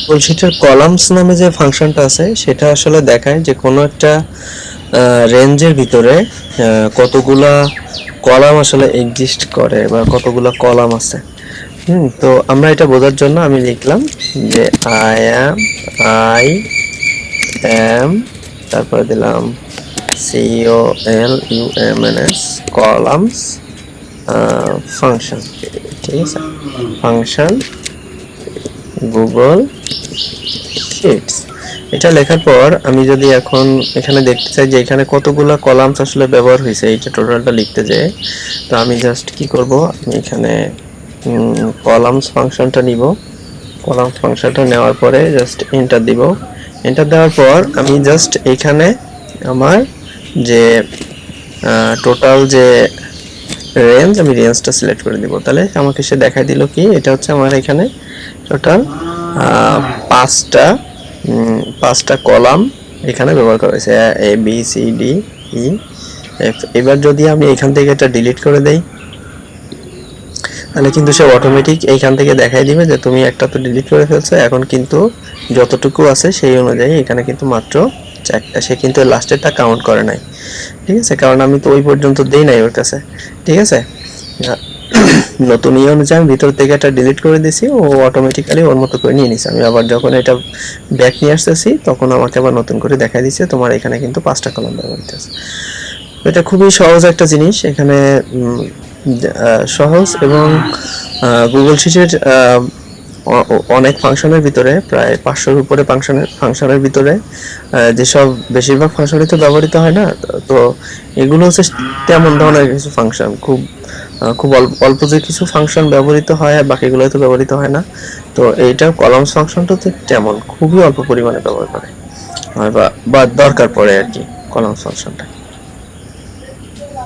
বুলশিটের columns নামে যে ফাংশনটা আছে সেটা আসলে দেখায় যে কোনো একটা রেঞ্জের ভিতরে কতগুলা কলাম আসলে এক্সিস্ট করে বা কতগুলা কলাম আছে। তো আমরা এটা বোঝার জন্য আমি লিখলাম যে আই এম তারপরে দিলাম COLUMNS কলামস ফাংশন, ঠিক আছে, ফাংশন গুগল শিটস। এটা লেখার পর আমি যদি এখন এখানে দেখতে চাই যে এখানে কতগুলা কলামস আসলে ব্যবহার হয়েছে এইটা টোটালটা লিখতে যেয়ে, তো আমি জাস্ট কি করব, আমি এখানে কলামস ফাংশনটা নিব। কলামস ফাংশনটা নেওয়ার পরে জাস্ট এন্টার দিব। এন্টার দেওয়ার পর আমি জাস্ট এখানে আমার যে টোটাল যে রেঞ্জ, আমি রেঞ্জটা সিলেক্ট করে দিব। তাহলে আমাকে সে দেখাই দিল কি এটা হচ্ছে আমার এখানে টোটাল পাঁচটা কলাম এখানে ব্যবহার করা হয়েছে, ABCDEF। এবার যদি আমি এখান থেকে এটা ডিলিট করে দেই তাহলে কিন্তু সে অটোমেটিক এইখান থেকে দেখাই দিবে যে তুমি একটা তো ডিলিট করে ফেলছো, এখন কিন্তু যতটুকু আছে সেই অনুযায়ী এখানে কিন্তু মাত্র চারটা, সে কিন্তু লাস্টেরটা কাউন্ট করে নাই, ঠিক আছে, কারণ আমি তো ওই পর্যন্ত দেই নাই ওর কাছে, ঠিক আছে। নতুন ইয়ে অনুযায়ী আমি ভিতর থেকে এটা ডিলিট করে দিছি, ও অটোমেটিক্যালি ওর মতো করে নিয়ে নিছে। আমি আবার যখন এটা ব্যাক নিয়ে আসতেছি তখন আমাকে আবার নতুন করে দেখা দিচ্ছে তোমার এখানে কিন্তু 5টা কলাম ব্যবহৃত আছে। এটা খুবই সহজ একটা জিনিস, এখানে সহজ এবং গুগল শিটের অনেক ফাংশনের ভিতরে প্রায় 500-এর উপরে ফাংশনের ভিতরে যেসব বেশিরভাগ ফাংশনই তো ব্যবহৃত হয় না, তো এগুলো হচ্ছে তেমন ধরনের কিছু ফাংশন, খুব অল্প যে কিছু ফাংশন ব্যবহৃত হয় আর বাকিগুলো তো ব্যবহৃত হয় না। তো এইটা কলামস ফাংশনটা তো তেমন খুবই অল্প পরিমাণে ব্যবহার করে বা দরকার পড়ে আর কি কলামস ফাংশনটা।